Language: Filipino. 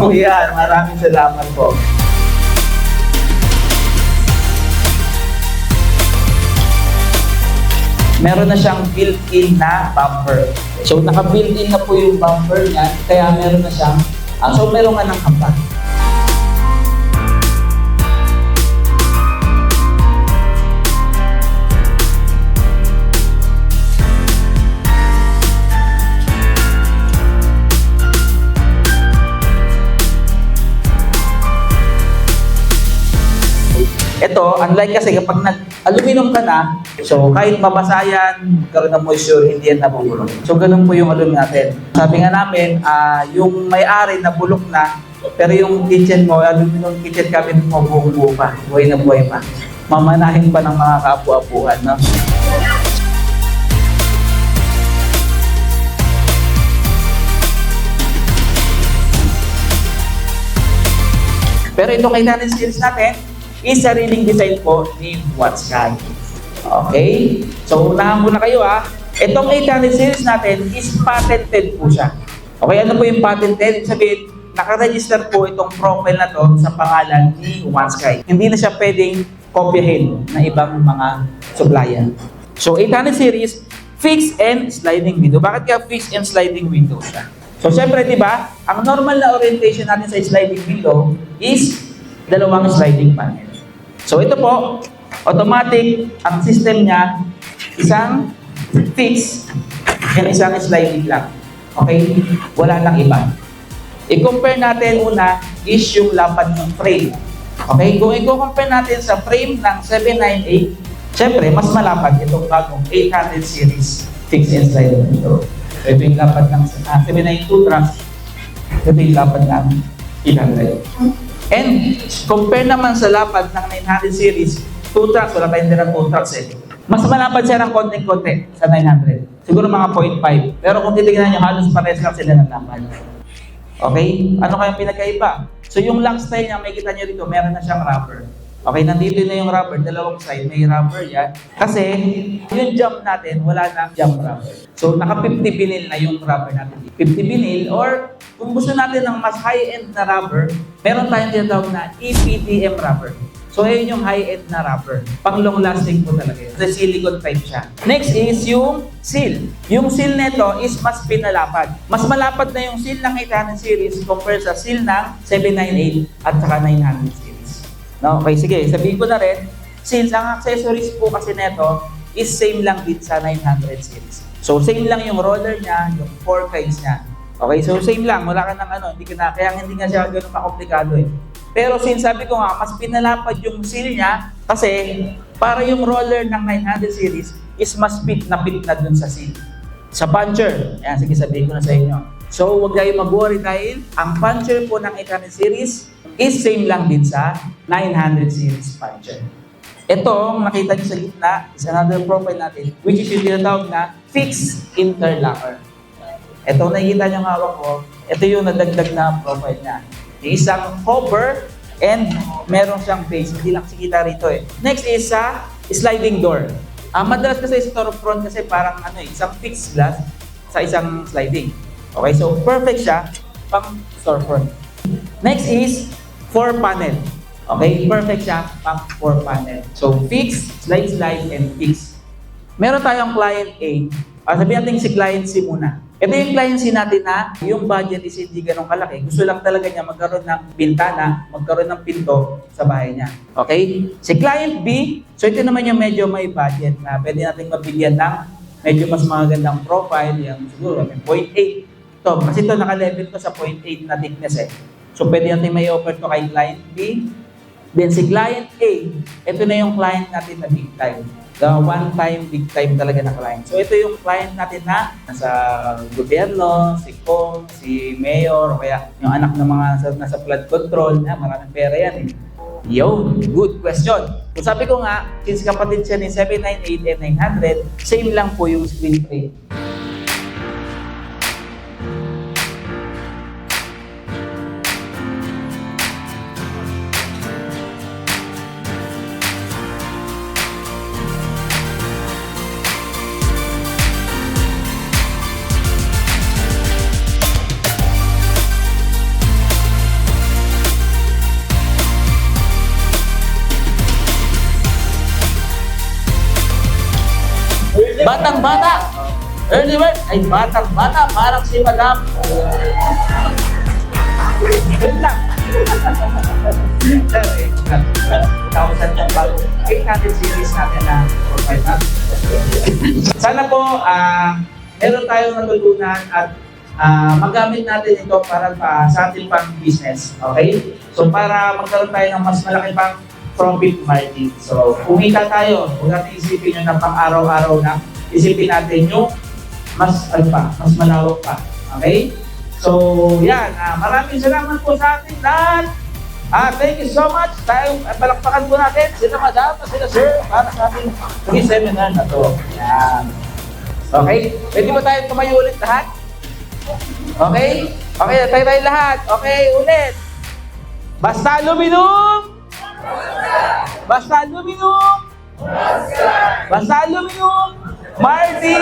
po yan. Maraming salamat po. Meron na siyang built-in na bumper. So, naka-built-in na po yung bumper niya, kaya meron na siyang, so meron nga ng hampa. Ito, unlike kasi kapag nag-aluminum ka na, so kahit mabasa yan, magkaroon ng moisture, hindi yan nabubulok. So ganun po yung aluminum natin. Sabi nga namin, yung may-ari na bulok na, pero yung kitchen mo, aluminum kitchen cabinet mo, buo pa, buhay na buhay pa. Mamanahin pa ng mga kaapu-apuhan, no? Pero ito kay natin series natin, is sariling design po ni Watsky. Okay? So, unahan muna kayo ha. Itong 800 series natin is patented po siya. Okay, ano po yung patented? Ibig sabihin, nakaregister po itong profile na to sa pangalan ni Watsky. Hindi na siya pwedeng kopyahin ng ibang mga supplier. So, 800 series, fixed and sliding window. Bakit kaya fixed and sliding window siya? So, syempre, di ba, ang normal na orientation natin sa sliding window is dalawang sliding panel. So ito po, automatic, ang system niya, isang fixed and isang sliding lang. Okay? Wala nang iba. I-compare natin una is yung lapad ng frame. Okay? Kung i-compare natin sa frame ng 798, syempre, mas malapad itong bagong 800 series fixed and sliding window. So ito yung lapad ng 792 trucks, ito yung lapad ng 800. And compare naman sa lapad ng 900 series, 2 trucks, wala tayong tirang 2 trucks eh. Mas malapad siya ng konting-konti sa 900. Siguro mga 0.5. Pero kung titignan nyo, halos pares lang sila ng lapad. Okay? Ano kayang pinagkaiba? So yung lock style niya, may kita nyo dito, meron na siyang rubber. Okay, nandito na yung rubber, dalawang side, may rubber yan. Kasi yung jump natin, wala na jump rubber. So naka 50 vinyl na yung rubber natin. 50 vinyl or kung gusto natin ng mas high-end na rubber, meron tayong tinatawag na EPDM rubber. So ayun yung high-end na rubber. Pang long lasting po talaga yun. The silicone type siya. Next is yung seal. Yung seal nito is mas pinalapad. Mas malapad na yung seal ng 800 series compared sa seal ng 798 at saka 900 series. No, okay, sige, sabihin ko na rin, since ang accessories po kasi neto is same lang din sa 900 series. So, same lang yung roller niya, yung 4 guides niya. Okay, so same lang, wala ka ng ano, hindi ka na, kaya hindi nga siya ganun makomplikado eh. Pero since sabi ko nga, mas pinalapad yung seal niya, kasi para yung roller ng 900 series is mas fit na dun sa seal. Sa puncher, ayan, sige sabihin ko na sa inyo. So, huwag kayong mag-worry dahil ang puncher po ng 800 series is same lang din sa 900 series puncher. Ito, nakita nyo sa gitna, is another profile natin, which is yung tinatawag na fixed interlocker. Ito, nakikita nyo ang hawak ko, ito yung nadagdag na profile niya. Yung isang cover and meron siyang base. Hindi lang sikita rito eh. Next is sa sliding door. Madalas kasi sa storefront kasi parang ano eh, isang fixed glass sa isang sliding. Okay, so perfect siya pang storefront. Next is 4 panel. Okay, perfect siya pang 4 panel. So fix, slide, and fix. Meron tayong client A. Sabihin natin si client C muna. Ito yung client C natin na yung budget is hindi ganun kalaki. Gusto lang talaga niya magkaroon ng bintana, magkaroon ng pinto sa bahay niya. Okay? Si client B, so ito naman yung medyo may budget na pwede natin mabigyan ng medyo mas magandang profile. Yung siguro, 0.8. Ito, kasi ito naka-level to sa 0.8 na thickness eh. So, pwede natin may offer to kay client B. Then, si client A, ito na yung client natin na big time. The one-time, big time talaga na client. So, ito yung client natin na nasa gobyerno, si Kong, si Mayor, o kaya yung anak ng mga nasa flood control, maraming pera yan eh. Yo, good question. Kung sabi ko nga, since kapatid siya ni 798 and 900, same lang po yung screen frame. Batang-bata. Early bird ay batang-bata, parang si Madam. Wait lang. Thousand ng bago. 800 series natin na 4-5. Sana po, meron tayong natutunan at magamit natin ito para sa ating pang business. Okay? So para magkaroon tayo ng mas malaki pang profit margin. So kumita tayo, huwag natin isipin yung na pang araw-araw na, isipin natin yung mas malawak pa. Okay? So yan, maraming salamat po sa ating lahat. Thank you so much. Tayo, palakpakan po natin sila Madam at sila Sir para sa ating free seminar na to. Yan. Okay? Pwede ba tayo tumayo ulit lahat? Okay? Okay, tayo lahat. Okay, ulit. Basta luminom! Basta luminom! Basta luminom! Marty!